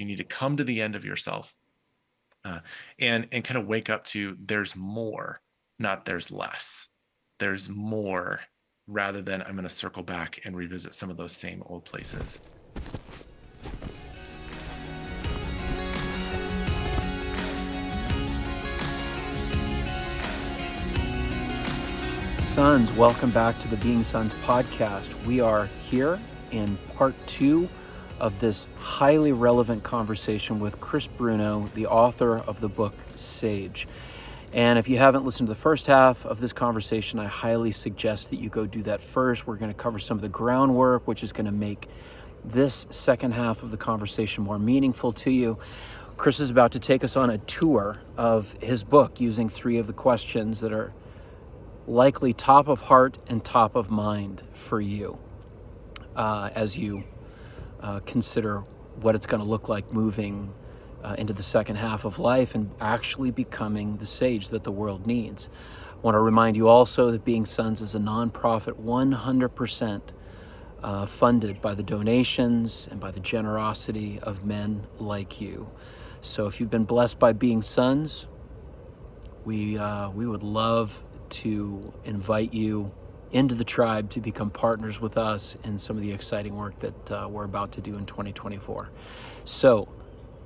You need to come to the end of yourself, and kind of wake up to there's more, not there's less. There's more, rather than I'm going to circle back and revisit some of those same old places. Sons, welcome back to the Being Sons podcast. We are here in part 2 of this highly relevant conversation with Chris Bruno, the author of the book Sage. And if you haven't listened to the first half of this conversation, I highly suggest that you go do that first. We're going to cover some of the groundwork, which is going to make this second half of the conversation more meaningful to you. Chris is about to take us on a tour of his book using 3 of the questions that are likely top of heart and top of mind for you as you consider what it's going to look like moving into the second half of life and actually becoming the sage that the world needs. I want to remind you also that Being Sons is a nonprofit 100% funded by the donations and by the generosity of men like you. So if you've been blessed by Being Sons, we would love to invite you into the tribe to become partners with us in some of the exciting work that we're about to do in 2024. So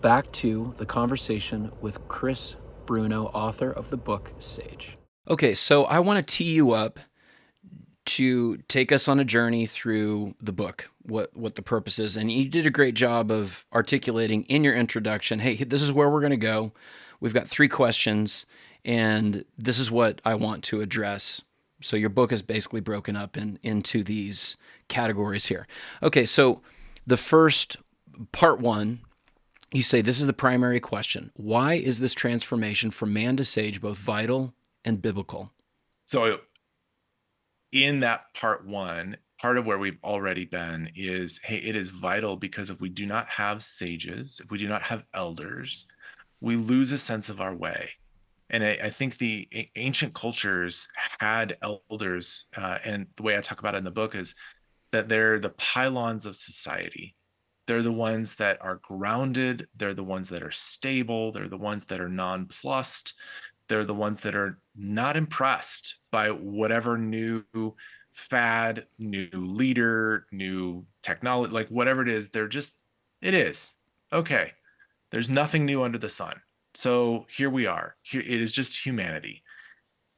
back to the conversation with Chris Bruno, author of the book Sage. Okay, so I want to tee you up to take us on a journey through the book, what the purpose is. And you did a great job of articulating in your introduction, hey, this is where we're going to go. We've got 3 questions, and this is what I want to address. So your book is basically broken up into these categories here. Okay, so the first, part 1, you say this is the primary question. Why is this transformation from man to sage both vital and biblical? So in that part 1, part of where we've already been is, hey, it is vital because if we do not have sages, if we do not have elders, we lose a sense of our way. And I think the ancient cultures had elders, and the way I talk about it in the book is that they're the pylons of society. They're the ones that are grounded. They're the ones that are stable. They're the ones that are nonplussed. They're the ones that are not impressed by whatever new fad, new leader, new technology, like whatever it is. They're just, it is. Okay. There's nothing new under the sun. So here we are. Here it is, just humanity.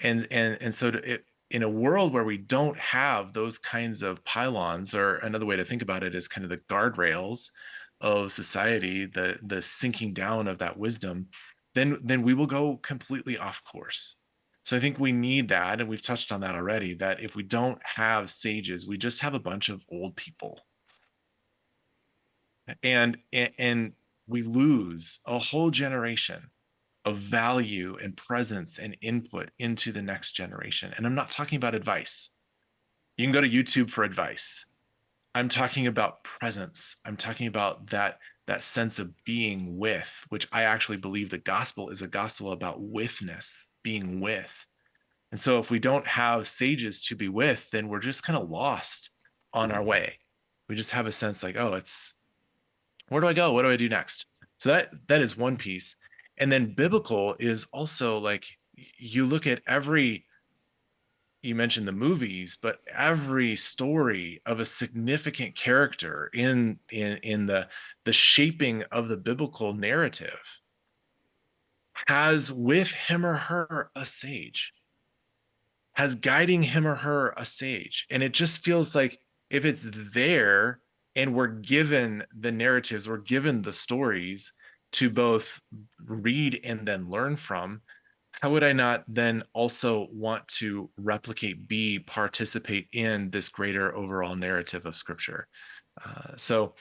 And so in a world where we don't have those kinds of pylons, or another way to think about it is kind of the guardrails of society, the sinking down of that wisdom, then we will go completely off course. So I think we need that, and we've touched on that already, that if we don't have sages, we just have a bunch of old people. And we lose a whole generation of value and presence and input into the next generation. And I'm not talking about advice. You can go to YouTube for advice. I'm talking about presence. I'm talking about that sense of being with, which I actually believe the gospel is a gospel about withness, being with. And so if we don't have sages to be with, then we're just kind of lost on our way. We just have a sense like, oh, it's, where do I go? What do I do next? So that is one piece. And then biblical is also like, you look at every, you mentioned the movies, but every story of a significant character in the shaping of the biblical narrative has with him or her a sage, has guiding him or her a sage. And it just feels like if it's there and we're given the narratives, we're given the stories to both read and then learn from, how would I not then also want to replicate, participate in this greater overall narrative of Scripture? So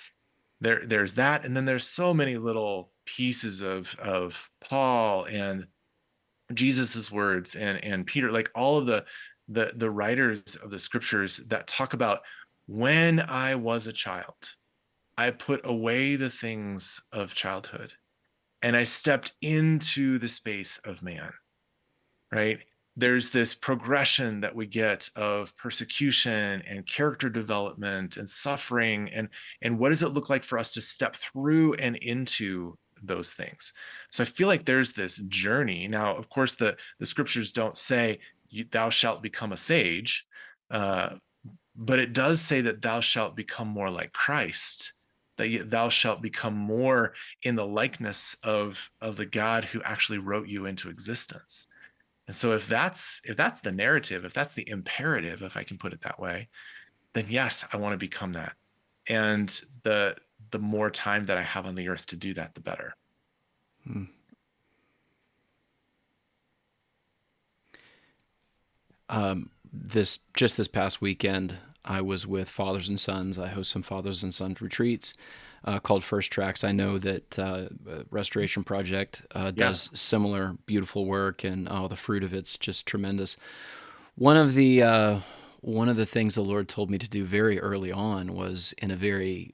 there's that, and then there's so many little pieces of Paul and Jesus's words and Peter, like all of the writers of the Scriptures that talk about, when I was a child, I put away the things of childhood and I stepped into the space of man. Right? there's this progression that we get of persecution and character development and suffering, and what does it look like for us to step through and into those things. So I feel like there's this journey. Now, of course, the scriptures don't say thou shalt become a sage, uh, but it does say that thou shalt become more like Christ, that thou shalt become more in the likeness of the God who actually wrote you into existence. And so if that's the narrative, if that's the imperative, if I can put it that way, then yes, I want to become that. And the more time that I have on the earth to do that, the better. Hmm. This past weekend, I was with fathers and sons. I host some fathers and sons retreats called First Tracks. I know that Restoration Project Yeah. does similar beautiful work, and the fruit of it's just tremendous. One of the one of the things the Lord told me to do very early on was in a very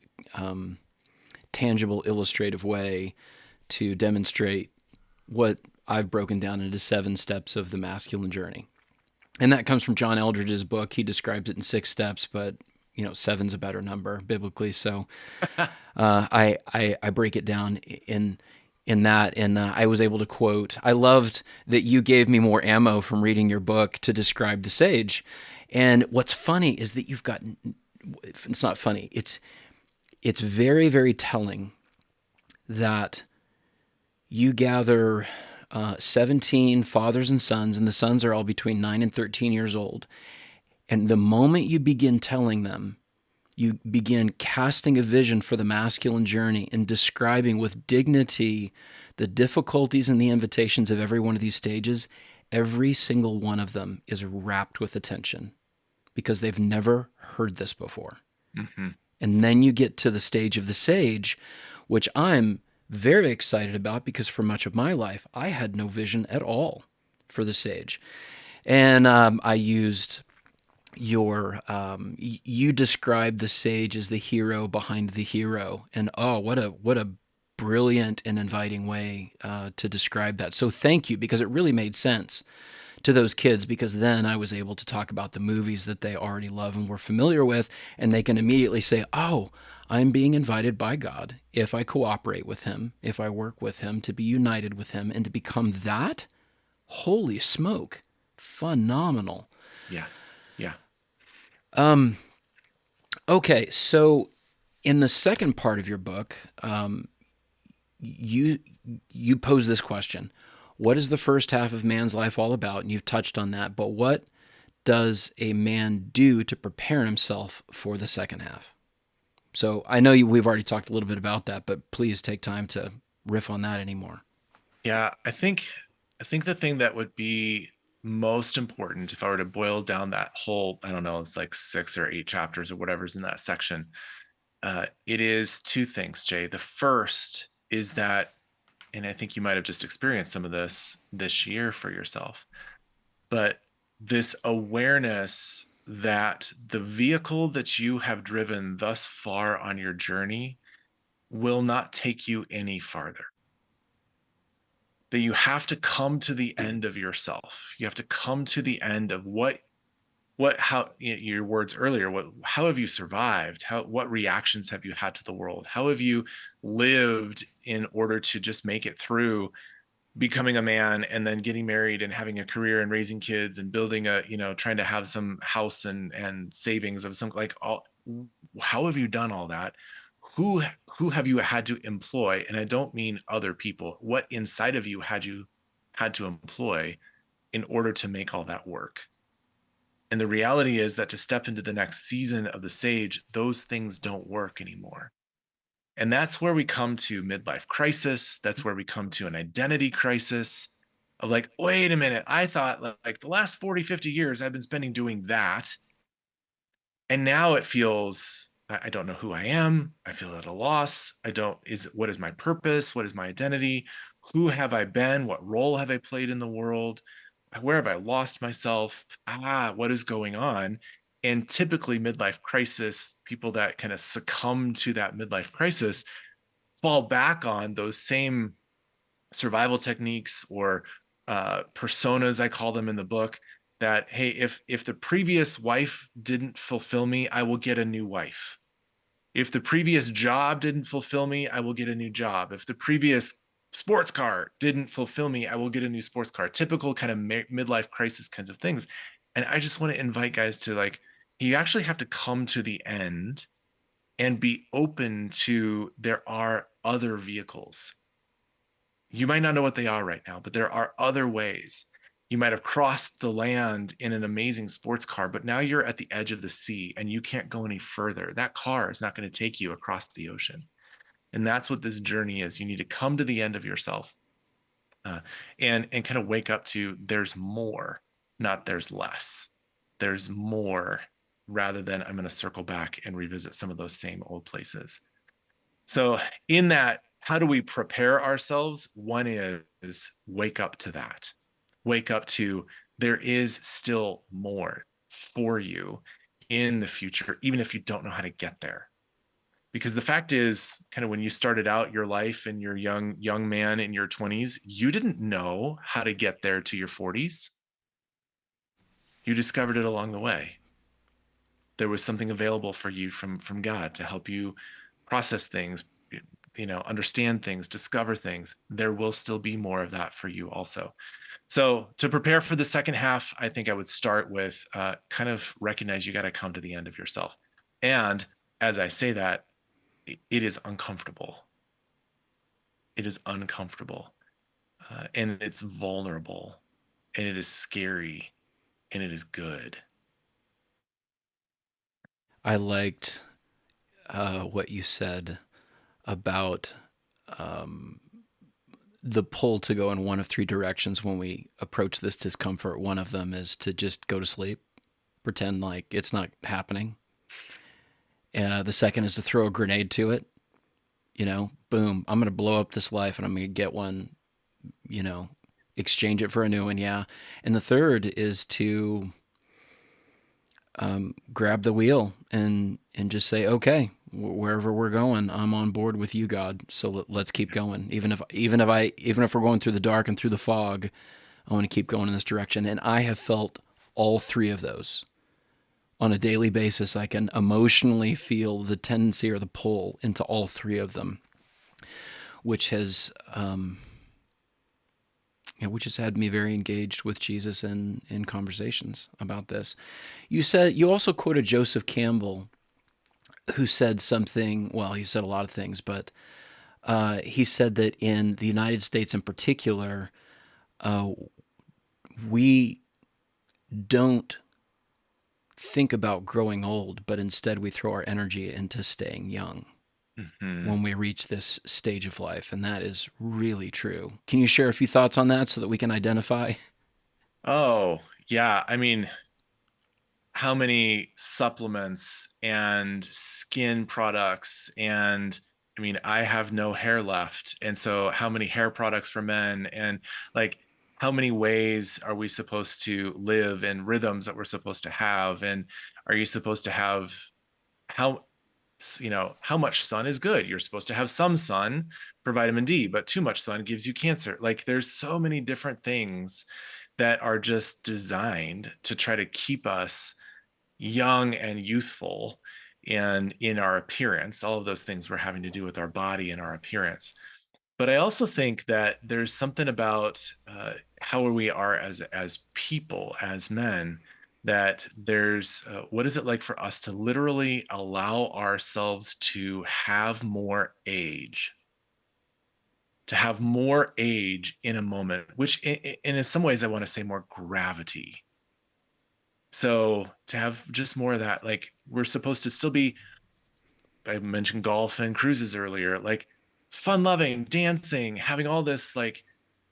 tangible, illustrative way to demonstrate what I've broken down into 7 steps of the masculine journey. And that comes from John Eldredge's book. He describes it in 6 steps, but 7's a better number biblically. So I break it down in that, and I was able to quote. I loved that you gave me more ammo from reading your book to describe the sage. And what's funny is that you've got. It's not funny. It's very, very telling that you gather 17 fathers and sons, and the sons are all between 9 and 13 years old. And the moment you begin telling them, you begin casting a vision for the masculine journey and describing with dignity the difficulties and the invitations of every one of these stages. Every single one of them is wrapped with attention because they've never heard this before. Mm-hmm. And then you get to the stage of the sage, which I'm very excited about because for much of my life, I had no vision at all for the sage. And I used you described the sage as the hero behind the hero. And what a brilliant and inviting way to describe that. So thank you, because it really made sense to those kids, because then I was able to talk about the movies that they already love and were familiar with, and they can immediately say, oh, I'm being invited by God, if I cooperate with him, if I work with him, to be united with him and to become that. Holy smoke. Phenomenal. Yeah. Yeah. Okay, so in the second part of your book, you pose this question: what is the first half of man's life all about? And you've touched on that, but what does a man do to prepare himself for the second half? So I know we've already talked a little bit about that, but please take time to riff on that anymore. Yeah, I think the thing that would be most important if I were to boil down that whole, I don't know, it's like 6 or 8 chapters or whatever's in that section. It is 2 things, Jay. The first is that, and I think you might have just experienced some of this year for yourself, but this awareness that the vehicle that you have driven thus far on your journey will not take you any farther. That you have to come to the end of yourself. You have to come to the end of how, your words earlier, how have you survived? What reactions have you had to the world? How have you lived in order to just make it through becoming a man and then getting married and having a career and raising kids and building trying to have some house and savings of some, like, all, how have you done all that? Who have you had to employ? And I don't mean other people. What inside of you had to employ in order to make all that work? And the reality is that to step into the next season of the sage, those things don't work anymore. And that's where we come to midlife crisis. That's where we come to an identity crisis of like, wait a minute, I thought like the last 40, 50 years I've been spending doing that. And now it feels, I don't know who I am. I feel at a loss. What is my purpose? What is my identity? Who have I been? What role have I played in the world? Where have I lost myself? What is going on? And typically midlife crisis, people that kind of succumb to that midlife crisis fall back on those same survival techniques or personas, I call them in the book, that, hey, if the previous wife didn't fulfill me, I will get a new wife. If the previous job didn't fulfill me, I will get a new job. If the previous sports car didn't fulfill me, I will get a new sports car. Typical kind of midlife crisis kinds of things. And I just want to invite guys to, like, you actually have to come to the end and be open to there are other vehicles. You might not know what they are right now, but there are other ways. You might have crossed the land in an amazing sports car, but now you're at the edge of the sea and you can't go any further. That car is not going to take you across the ocean. And that's what this journey is. You need to come to the end of yourself, uh, and kind of wake up to there's more, not there's less. There's more, rather than I'm going to circle back and revisit some of those same old places. So in that, how do we prepare ourselves? One is wake up to that. Wake up to there is still more for you in the future, even if you don't know how to get there. Because the fact is, kind of when you started out your life and you're young man in your 20s, you didn't know how to get there to your 40s. You discovered it along the way. There was something available for you from God to help you process things, understand things, discover things. There will still be more of that for you also. So to prepare for the second half, I think I would start with kind of recognize you got to come to the end of yourself. And as I say that, it is uncomfortable. It is uncomfortable, and it's vulnerable, and it is scary, and it is good. I liked what you said about the pull to go in one of three directions when we approach this discomfort. One of them is to just go to sleep, pretend like it's not happening. The second is to throw a grenade to it. Boom, I'm going to blow up this life and I'm going to get one, exchange it for a new one. Yeah. And the third is to grab the wheel and just say, okay, wherever we're going, I'm on board with you, God. So let's keep going. Even if we're going through the dark and through the fog, I want to keep going in this direction. And I have felt all three of those on a daily basis. I can emotionally feel the tendency or the pull into all three of them, which has had me very engaged with Jesus and in conversations about this. You also quoted Joseph Campbell, who said something. Well, he said a lot of things, but he said that in the United States in particular, we don't think about growing old, but instead we throw our energy into staying young when we reach this stage of life. And that is really true. Can you share a few thoughts on that so that we can identify? Oh, yeah. I mean, how many supplements and skin products, and I mean, I have no hair left, and so how many hair products for men, and like how many ways are we supposed to live, and rhythms that we're supposed to have, and are you supposed to have, how how much sun is good? You're supposed to have some sun for vitamin D, but too much sun gives you cancer. Like there's so many different things that are just designed to try to keep us young and youthful, and in our appearance. All of those things were having to do with our body and our appearance. But I also think that there's something about how we are as people, as men, that there's what is it like for us to literally allow ourselves to have more age, in a moment, which in some ways I want to say more gravity. So to have just more of that, like we're supposed to still be, I mentioned golf and cruises earlier, like fun loving, dancing, having all this, like,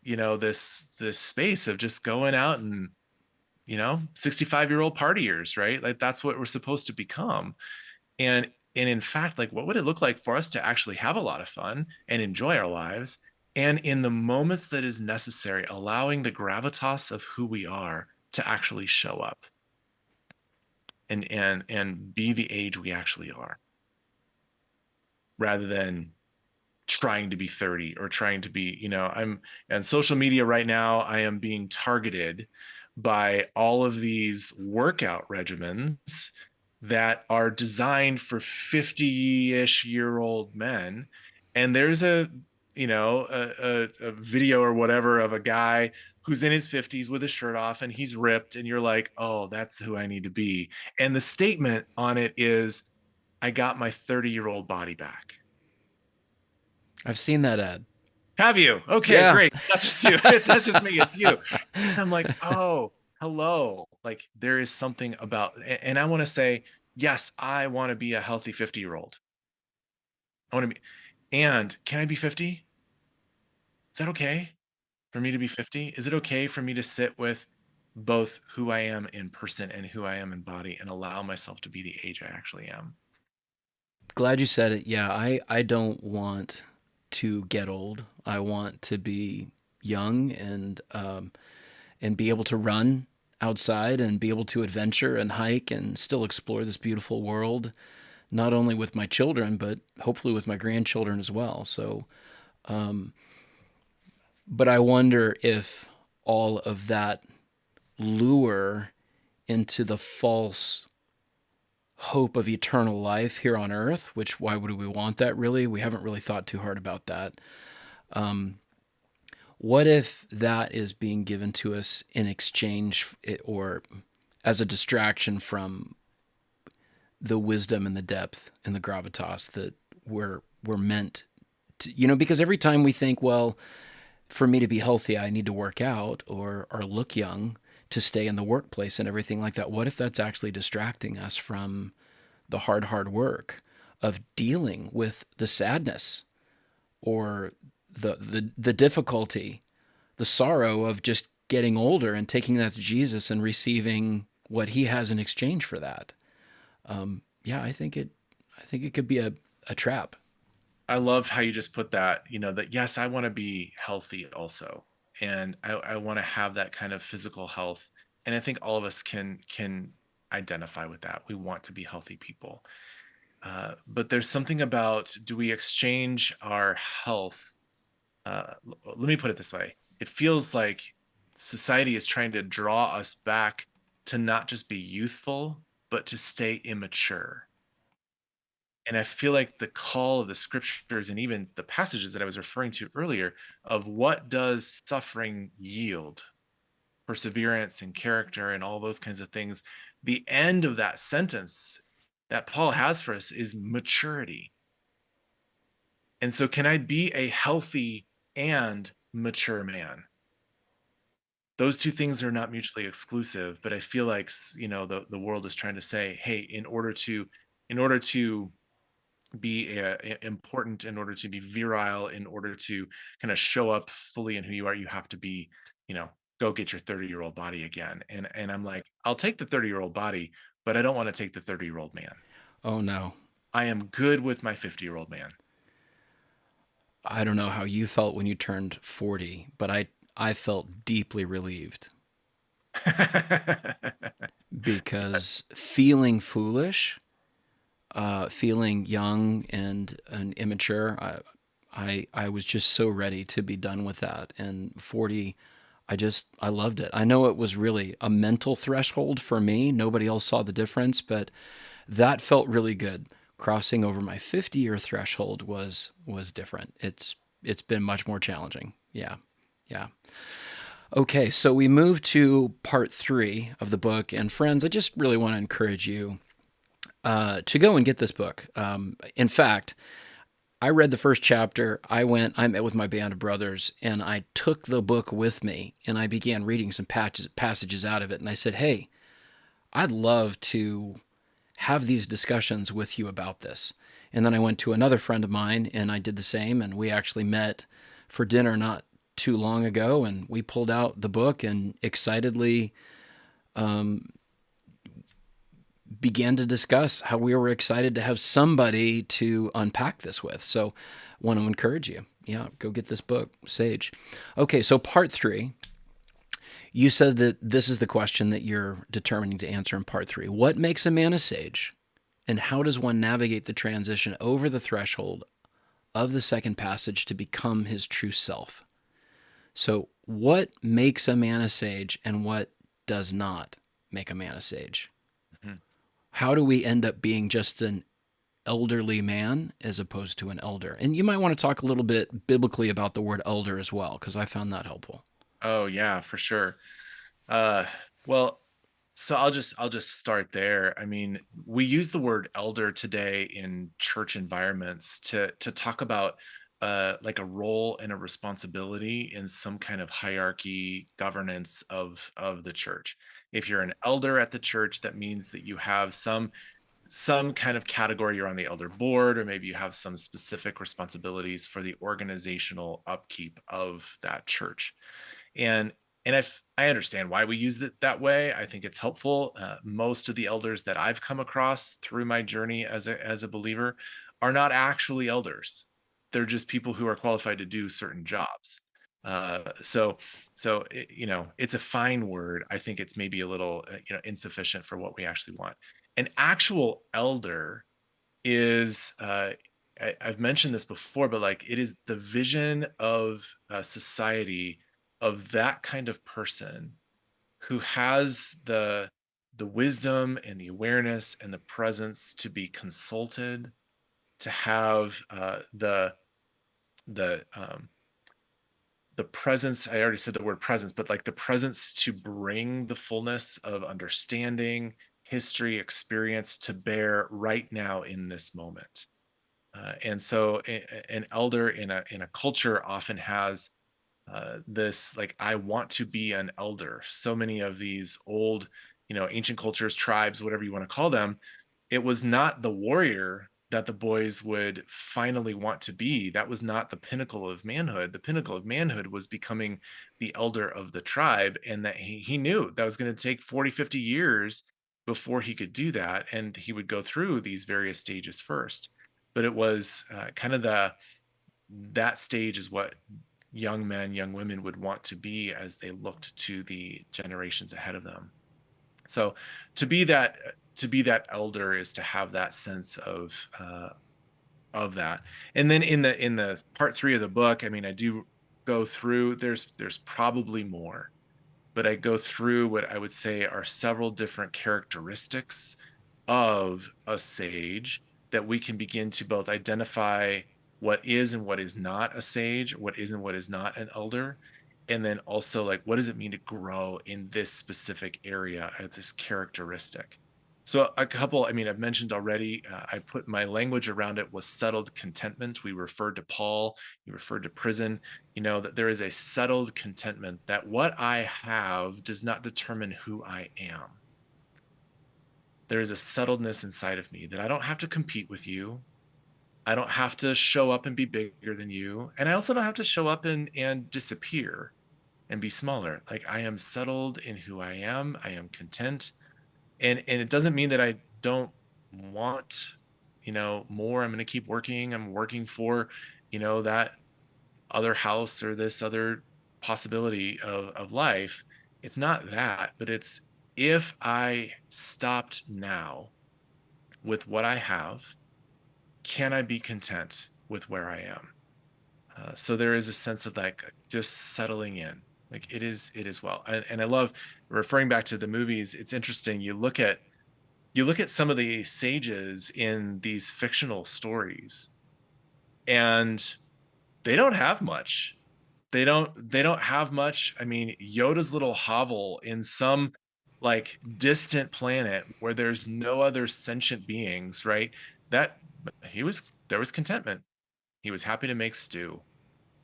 this space of just going out and, 65-year-old partiers, right? Like that's what we're supposed to become. And in fact, like what would it look like for us to actually have a lot of fun and enjoy our lives? And in the moments that is necessary, allowing the gravitas of who we are to actually show up and be the age we actually are, rather than trying to be 30 or trying to be, I'm on social media right now. I am being targeted by all of these workout regimens that are designed for 50-ish year old men. And there's a video or whatever of a guy who's in his 50s with his shirt off and he's ripped, and you're like, oh, that's who I need to be. And the statement on it is, I got my 30-year-old body back. I've seen that ad. Have you? Okay, Yeah. great. Not just you. It's not just me, it's you. And I'm like, oh, hello. Like, there is something about, and I want to say, yes, I want to be a healthy 50-year-old. I want to be, and can I be 50? Is that okay for me to be 50? Is it okay for me to sit with both who I am in person and who I am in body and allow myself to be the age I actually am? Glad you said it. Yeah, I don't want to get old. I want to be young and be able to run outside and be able to adventure and hike and still explore this beautiful world, not only with my children, but hopefully with my grandchildren as well. So, but I wonder if all of that lure into the false hope of eternal life here on earth, which why would we want that really? We haven't really thought too hard about that. What if that is being given to us in exchange or as a distraction from the wisdom and the depth and the gravitas that we're meant to, because every time we think, well, for me to be healthy, I need to work out or look young to stay in the workplace and everything like that. What if that's actually distracting us from the hard work of dealing with the sadness or the difficulty, the sorrow of just getting older and taking that to Jesus and receiving what he has in exchange for that? Yeah, I think it could be a trap. I love how you just put that, that yes, I want to be healthy also. And I want to have that kind of physical health. And I think all of us can identify with that. We want to be healthy people. But there's something about, do we exchange our health? Let me put it this way. It feels like society is trying to draw us back to not just be youthful, but to stay immature. And I feel like the call of the scriptures and even the passages that I was referring to earlier of what does suffering yield, perseverance and character and all those kinds of things, the end of that sentence that Paul has for us is maturity. And so, can I be a healthy and mature man? Those two things are not mutually exclusive, but I feel like the world is trying to say, hey, in order to be important, in order to be virile, in order to kind of show up fully in who you are, you have to be, go get your 30-year-old body again. And I'm like, I'll take the 30-year-old body, but I don't want to take the 30-year-old man. Oh no. I am good with my 50-year-old man. I don't know how you felt when you turned 40, but I felt deeply relieved because feeling foolish, feeling young and immature, I was just so ready to be done with that. And 40, I loved it. I know it was really a mental threshold for me. Nobody else saw the difference, but that felt really good. Crossing over my 50-year threshold was different. It's been much more challenging. Yeah. Okay, so we move to part 3 of the book, and friends, I just really want to encourage you to go and get this book. In fact, I read the first chapter. I met with my band of brothers, and I took the book with me, and I began reading some passages out of it, and I said, hey, I'd love to have these discussions with you about this. And then I went to another friend of mine and I did the same. And we actually met for dinner not too long ago. And we pulled out the book and excitedly began to discuss how we were excited to have somebody to unpack this with. So I want to encourage you. Yeah, go get this book, Sage. Okay, so part 3. You said that this is the question that you're determining to answer in part 3. What makes a man a sage? And how does one navigate the transition over the threshold of the second passage to become his true self. So, what makes a man a sage and what does not make a man a sage? Mhm. How do we end up being just an elderly man as opposed to an elder? And you might want to talk a little bit biblically about the word elder as well, because I found that helpful. Oh yeah, for sure. Uh, well, so I'll just start there. I mean, we use the word elder today in church environments to talk about like a role and a responsibility in some kind of hierarchy governance of the church. If you're an elder at the church, that means that you have some kind of category. You're on the elder board, or maybe you have some specific responsibilities for the organizational upkeep of that church. And and I understand why we use it that way. I think it's helpful. Most of the elders that I've come across through my journey as a believer are not actually elders. They're just people who are qualified to do certain jobs. So it's a fine word. I think it's maybe a little insufficient for what we actually want. An actual elder is I've mentioned this before, but like it is the vision of society of that kind of person who has the wisdom and the awareness and the presence to be consulted, to have the the presence. I already said the word presence, but like the presence to bring the fullness of understanding, history, experience to bear right now in this moment. And so an elder in a culture often has this like, I want to be an elder. So many of these old, ancient cultures, tribes, whatever you want to call them, it was not the warrior that the boys would finally want to be. That was not the pinnacle of manhood. The pinnacle of manhood was becoming the elder of the tribe. And that he knew that was going to take 40, 50 years before he could do that. And he would go through these various stages first. But it was kind of that stage is what young men, young women would want to be as they looked to the generations ahead of them. So to be that to be that elder is to have that sense of that. And then in the part 3 of the book, I mean, I do go through, there's probably more, but I go through what I would say are several different characteristics of a sage that we can begin to both identify what is and what is not a sage, what is and what is not an elder, and then also like what does it mean to grow in this specific area at this characteristic. So a couple, I mean, I've mentioned already, I put my language around it was settled contentment. We referred to Paul, you referred to prison, that there is a settled contentment that what I have does not determine who I am. There is a settledness inside of me that I don't have to compete with you. I don't have to show up and be bigger than you. And I also don't have to show up and disappear and be smaller. Like I am settled in who I am. I am content. And it doesn't mean that I don't want, more. I'm going to keep working. I'm working for, that other house or this other possibility of life. It's not that, but it's, if I stopped now with what I have, can I be content with where I am? So there is a sense of like just settling in. Like it is well. And I love referring back to the movies. It's interesting. You look at some of the sages in these fictional stories, and they don't have much. They don't have much. I mean, Yoda's little hovel in some like distant planet where there's no other sentient beings, right? That there was contentment. He was happy to make stew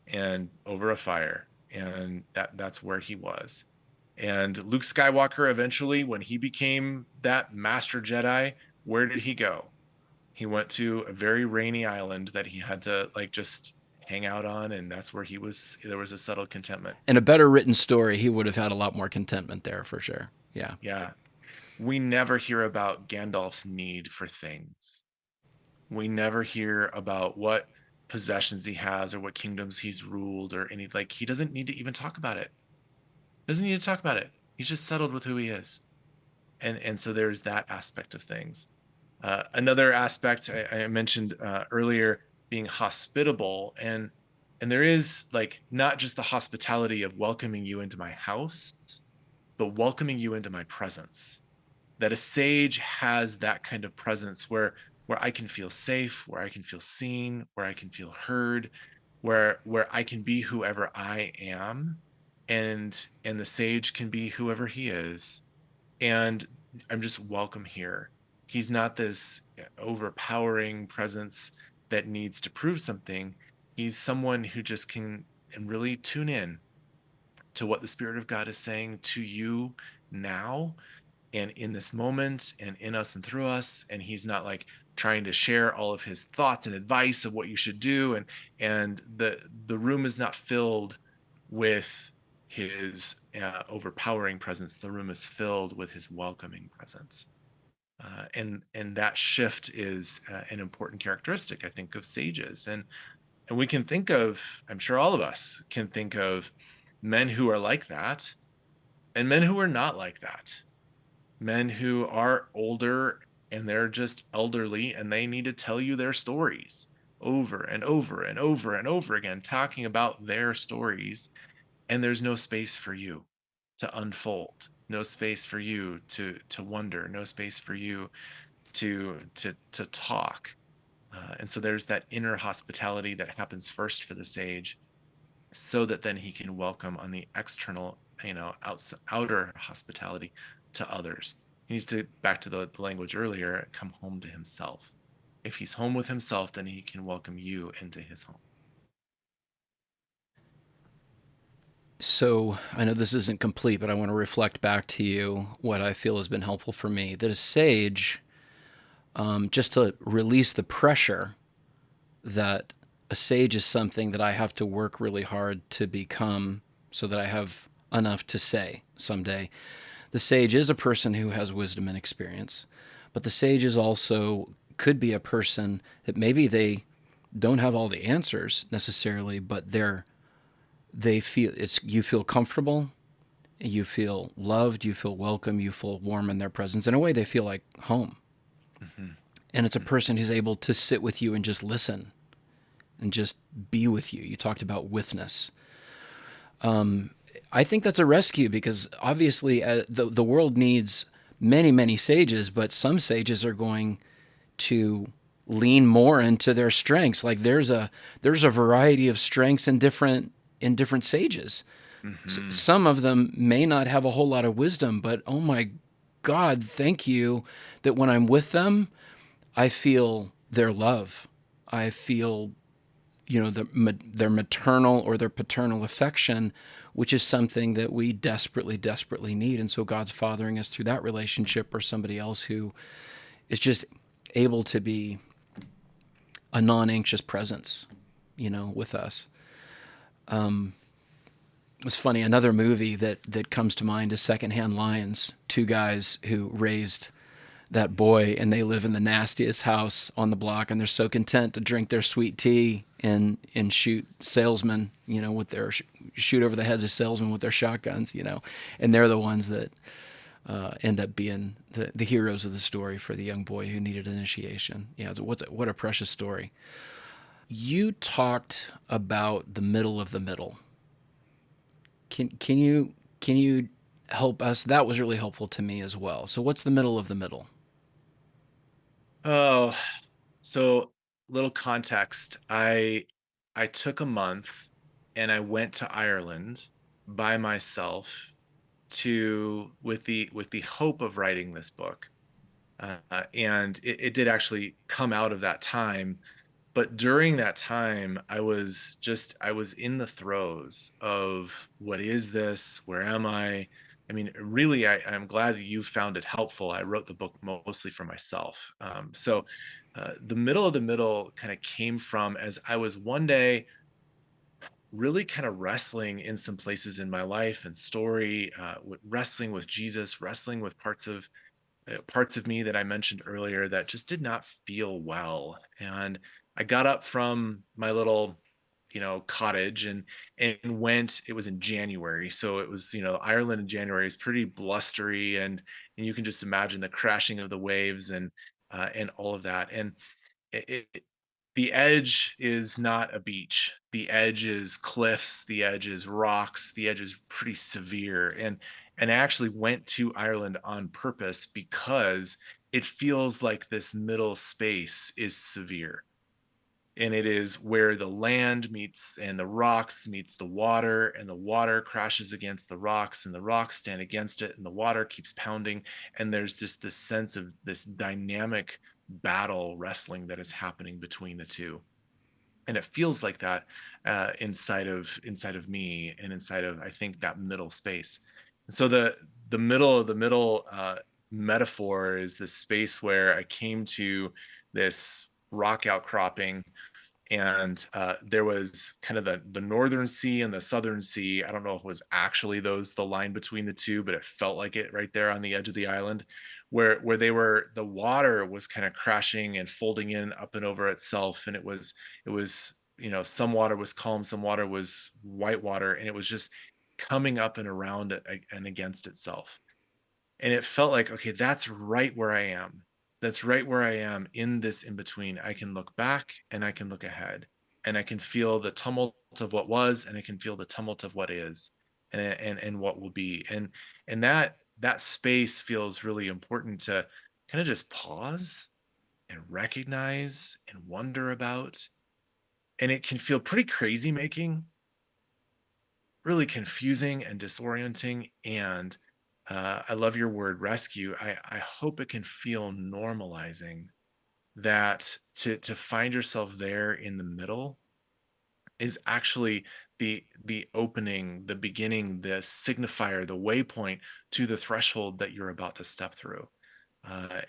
and over a fire, and that's where he was. And Luke Skywalker eventually, when he became that master Jedi, where did he go? He went to a very rainy island that he had to like just hang out on, and that's where there was a settled contentment. In a better written story, he would have had a lot more contentment there for sure. Yeah. Yeah. We never hear about Gandalf's need for things. We never hear about what possessions he has or what kingdoms he's ruled or any, like, he doesn't need to even talk about it. Doesn't need to talk about it. He's just settled with who he is. And so there's that aspect of things. Another aspect I mentioned earlier, being hospitable, and there is like not just the hospitality of welcoming you into my house, but welcoming you into my presence. That a sage has that kind of presence where I can feel safe, where I can feel seen, where I can feel heard, where I can be whoever I am, and the sage can be whoever he is, and I'm just welcome here. He's not this overpowering presence that needs to prove something. He's someone who just can and really tune in to what the Spirit of God is saying to you now and in this moment and in us and through us. And he's not like trying to share all of his thoughts and advice of what you should do. And the room is not filled with his overpowering presence. The room is filled with his welcoming presence. And that shift is an important characteristic, I think, of sages. And we can think of, I'm sure all of us can think of men who are like that and men who are not like that. Men who are older and they're just elderly and they need to tell you their stories over and over and over and over again, talking about their stories. And there's no space for you to unfold, no space for you to wonder, no space for you to talk. And so there's that inner hospitality that happens first for the sage, so that then he can welcome on the external, outer hospitality to others. He needs to, back to the language earlier, come home to himself. If he's home with himself, then he can welcome you into his home. So I know this isn't complete, but I want to reflect back to you what I feel has been helpful for me. That a sage, just to release the pressure that a sage is something that I have to work really hard to become so that I have enough to say someday. The sage is a person who has wisdom and experience, but the sage is also could be a person that maybe they don't have all the answers necessarily, but they feel it's you feel comfortable, you feel loved, you feel welcome, you feel warm in their presence. In a way, they feel like home. Mm-hmm. And it's a Mm-hmm. person who's able to sit with you and just listen and just be with you. You talked about witness. I think that's a rescue because obviously the world needs many, many sages, but some sages are going to lean more into their strengths. Like there's a variety of strengths in different sages. Mm-hmm. Some of them may not have a whole lot of wisdom, but oh my God, thank you that when I'm with them, I feel their love. I feel their maternal or their paternal affection, which is something that we desperately, desperately need. And so God's fathering us through that relationship or somebody else who is just able to be a non-anxious presence, with us. It's funny. Another movie that comes to mind is Secondhand Lions. Two guys who raised that boy, and they live in the nastiest house on the block, and they're so content to drink their sweet tea and shoot salesmen, with their shoot over the heads of salesmen with their shotguns, and they're the ones that end up being the heroes of the story for the young boy who needed initiation. Yeah, what a precious story. You talked about the middle of the middle. Can you help us? That was really helpful to me as well. So what's the middle of the middle? Oh, so little context. I took a month and I went to Ireland by myself to with the hope of writing this book. And it did actually come out of that time. But during that time, I was in the throes of what is this? Where am I? I mean, really, I'm glad that you found it helpful. I wrote the book mostly for myself. So the middle of the middle kind of came from as I was one day really kind of wrestling in some places in my life and story, wrestling with Jesus, wrestling with parts of me that I mentioned earlier that just did not feel well. And I got up from my little, cottage and went. It was in January, so it was, Ireland in January is pretty blustery, and you can just imagine the crashing of the waves and all of that. And it, it, the edge is not a beach. The edge is cliffs, the edge is rocks, the edge is pretty severe. And I actually went to Ireland on purpose because it feels like this middle space is severe. And it is where the land meets and the rocks meets the water, and the water crashes against the rocks, and the rocks stand against it, and the water keeps pounding. And there's just this sense of this dynamic battle wrestling that is happening between the two, and it feels like that inside of me, and inside of, I think, that middle space. And so the middle metaphor is this space where I came to this rock outcropping, and there was kind of the northern sea and the southern sea. I don't know if it was actually those the line between the two, but it felt like it right there on the edge of the island, where the water was kind of crashing and folding in up and over itself. And it was some water was calm, some water was white water, and it was just coming up and around it and against itself. And it felt like, okay, that's right where I am. That's right where I am in this in between. I can look back and I can look ahead, and I can feel the tumult of what was, and I can feel the tumult of what is, and what will be. And that space feels really important to kind of just pause and recognize and wonder about. And it can feel pretty crazy making, really confusing and disorienting. And I love your word rescue. I hope it can feel normalizing, that to find yourself there in the middle is actually the opening, the beginning, the signifier, the waypoint to the threshold that you're about to step through,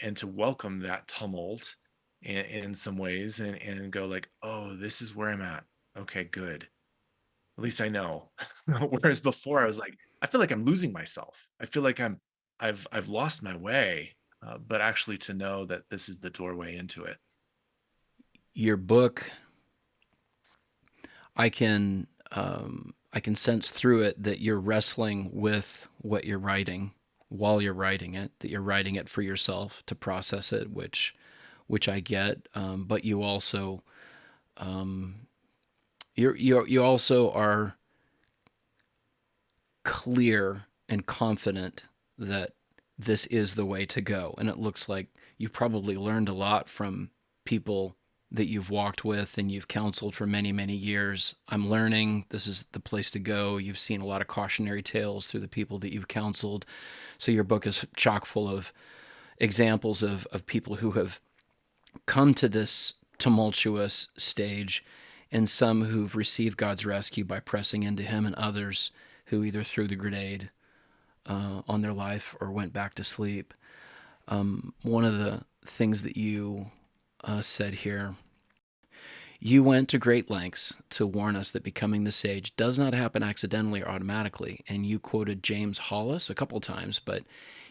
and to welcome that tumult in some ways, and go like, oh, this is where I'm at. Okay, good. At least I know. Whereas before I was like, I feel like I'm losing myself. I feel like I've lost my way. But actually to know that this is the doorway into it. Your book, I can sense through it that you're wrestling with what you're writing while you're writing it. That you're writing it for yourself to process it, which I get. But you also you also are clear and confident that this is the way to go. And it looks like you've probably learned a lot from people that you've walked with and you've counseled for many, many years. I'm learning this is the place to go. You've seen a lot of cautionary tales through the people that you've counseled. So your book is chock full of examples of people who have come to this tumultuous stage, and some who've received God's rescue by pressing into Him, and others who either threw the grenade on their life or went back to sleep. One of the things that you said here, you went to great lengths to warn us that becoming the sage does not happen accidentally or automatically. And you quoted James Hollis a couple times, but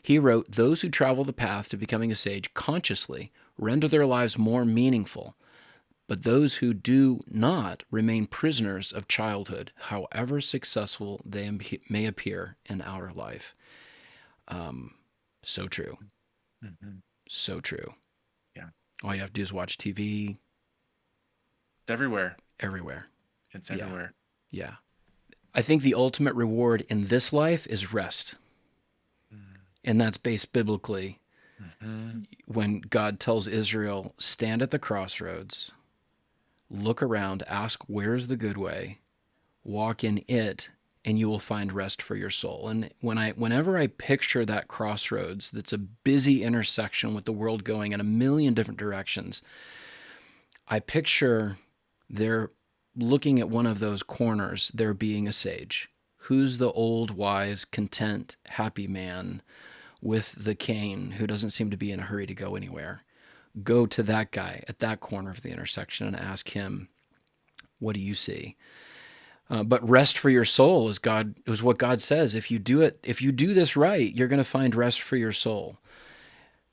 he wrote, those who travel the path to becoming a sage consciously render their lives more meaningful, but those who do not remain prisoners of childhood, however successful they may appear in outer life. So true. Mm-hmm. So true. Yeah. All you have to do is watch TV. It's everywhere. Everywhere. It's everywhere. Yeah. I think the ultimate reward in this life is rest. And that's based biblically. Mm-hmm. When God tells Israel, stand at the crossroads, look around, ask, where's the good way? Walk in it, and you will find rest for your soul. And whenever I picture that crossroads, that's a busy intersection with the world going in a million different directions, I picture there, looking at one of those corners, there being a sage. Who's the old, wise, content, happy man with the cane who doesn't seem to be in a hurry to go anywhere? Go to that guy at that corner of the intersection and ask him, what do you see? But rest for your soul is what God says. If you do this right, you're going to find rest for your soul.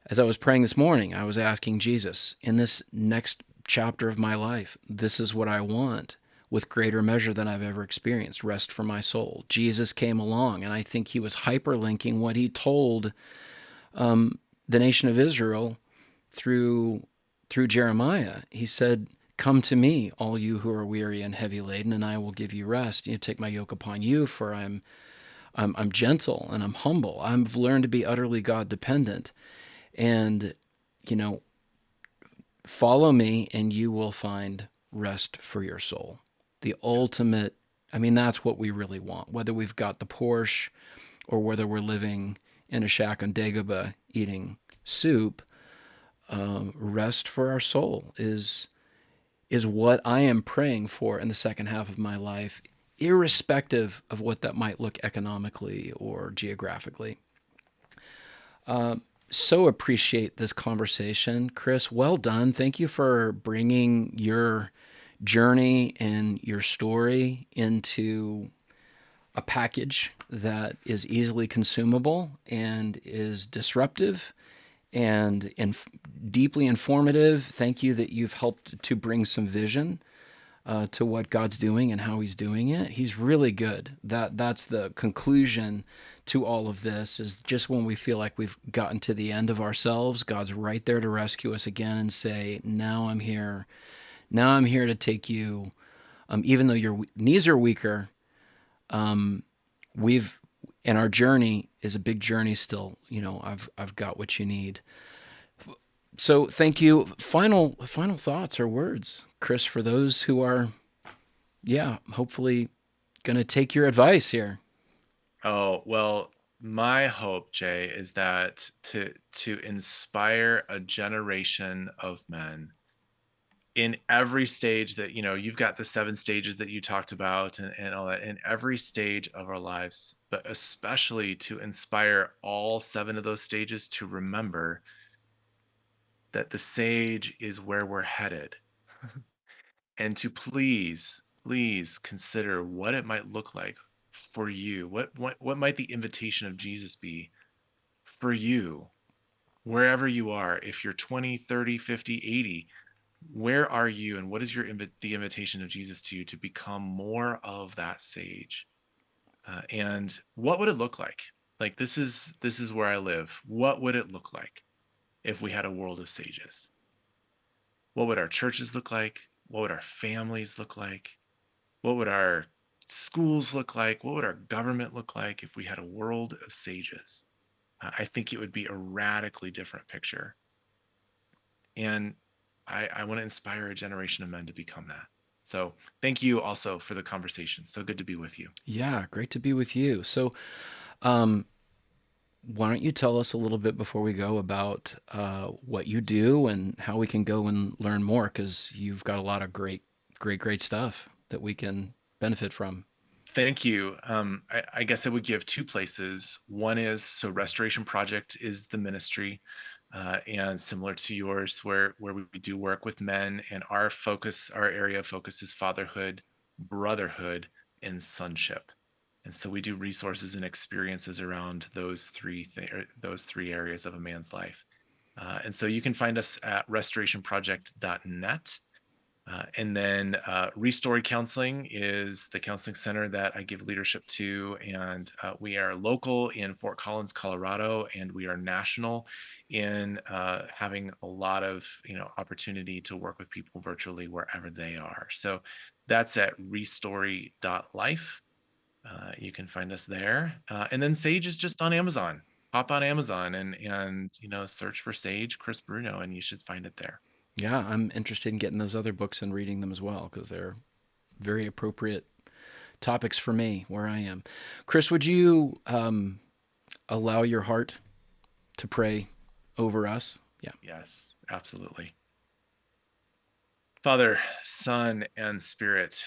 As I was praying this morning, I was asking Jesus, in this next chapter of my life, this is what I want with greater measure than I've ever experienced, rest for my soul. Jesus came along, and I think he was hyperlinking what he told the nation of Israel through Jeremiah. He said, Come to me, all you who are weary and heavy laden, and I will give you rest. Take my yoke upon you, for I'm gentle and I'm humble. I've learned to be utterly God dependent. And, you know, follow me and you will find rest for your soul. The ultimate, I mean, that's what we really want. Whether we've got the Porsche or whether we're living in a shack on Dagobah eating soup, rest for our soul is what I am praying for in the second half of my life, irrespective of what that might look economically or geographically. So appreciate this conversation, Chris. Well done. Thank you for bringing your journey and your story into a package that is easily consumable and is disruptive and deeply informative. Thank you that you've helped to bring some vision to what God's doing and how He's doing it. He's really good. That's the conclusion to all of this. Is just when we feel like we've gotten to the end of ourselves, God's right there to rescue us again and say, "Now I'm here. Now I'm here to take you." Even though your knees are weaker, we've and our journey is a big journey still. I've got what you need. So thank you. Final thoughts or words, Chris, for those who are, hopefully going to take your advice here. Oh, well, my hope, Jay, is that to inspire a generation of men in every stage that, you've got the 7 stages that you talked about and all that, in every stage of our lives, but especially to inspire all 7 of those stages to remember that the sage is where we're headed. And to please consider what it might look like for you. What might the invitation of Jesus be for you, wherever you are? If you're 20, 30, 50, 80, where are you, and what is the invitation of Jesus to you to become more of that sage? And what would it look like? Like, this is where I live. What would it look like if we had a world of sages? What would our churches look like? What would our families look like? What would our schools look like? What would our government look like if we had a world of sages? I think it would be a radically different picture. And I want to inspire a generation of men to become that. So thank you also for the conversation. So good to be with you. Yeah, great to be with you. So, um, why don't you tell us a little bit before we go about what you do and how we can go and learn more? Because you've got a lot of great stuff that we can benefit from. Thank you. I guess I would give 2 places. One is, so Restoration Project is the ministry, and similar to yours, where we do work with men, and our area of focus is fatherhood, brotherhood, and sonship. And so we do resources and experiences around those 3 areas of a man's life. And so you can find us at restorationproject.net. And then Restory Counseling is the counseling center that I give leadership to. And we are local in Fort Collins, Colorado, and we are national in having a lot of opportunity to work with people virtually wherever they are. So that's at restory.life. You can find us there. And then Sage is just on Amazon. Hop on Amazon and search for Sage Chris Bruno, and you should find it there. Yeah, I'm interested in getting those other books and reading them as well because they're very appropriate topics for me where I am. Chris, would you allow your heart to pray over us? Yeah. Yes, absolutely. Father, Son, and Spirit,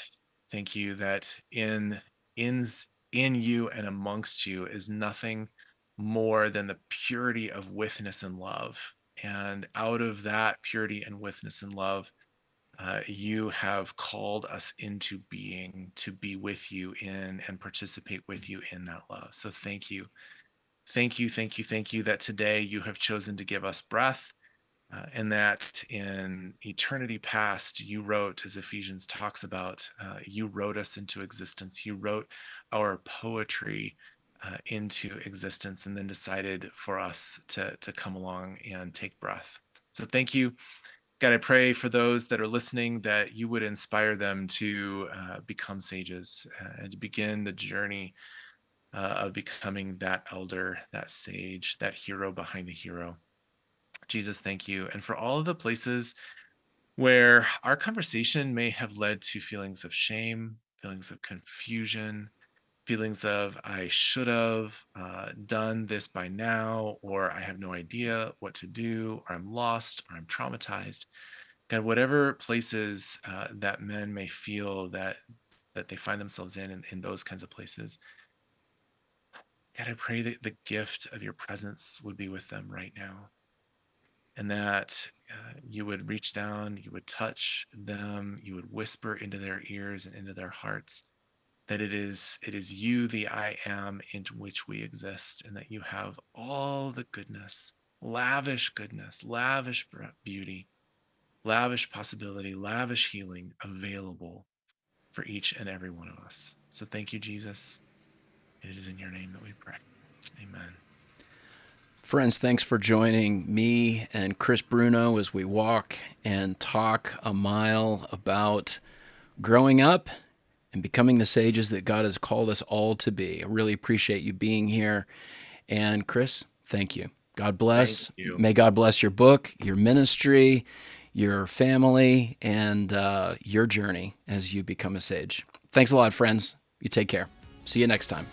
thank you that in in you and amongst you is nothing more than the purity of witness and love. And out of that purity and witness and love, you have called us into being to be with you in and participate with you in that love. So thank you. Thank you, thank you, thank you that today you have chosen to give us breath, and that in eternity past, you wrote, as Ephesians talks about, you wrote us into existence. You wrote our poetry into existence, and then decided for us to come along and take breath. So thank you. God, I pray for those that are listening that you would inspire them to become sages and to begin the journey of becoming that elder, that sage, that hero behind the hero. Jesus, thank you. And for all of the places where our conversation may have led to feelings of shame, feelings of confusion, feelings of I should have done this by now, or I have no idea what to do, or I'm lost, or I'm traumatized. God, whatever places that men may feel that they find themselves in those kinds of places, God, I pray that the gift of your presence would be with them right now, and that you would reach down, you would touch them, you would whisper into their ears and into their hearts that it is you, the I am, into which we exist, and that you have all the goodness, lavish beauty, lavish possibility, lavish healing available for each and every one of us. So thank you, Jesus. It is in your name that we pray. Amen. Friends, thanks for joining me and Chris Bruno as we walk and talk a mile about growing up and becoming the sages that God has called us all to be. I really appreciate you being here. And Chris, thank you. God Thank bless. you. May God bless your book, your ministry, your family, and your journey as you become a sage. Thanks a lot, friends. You take care. See you next time.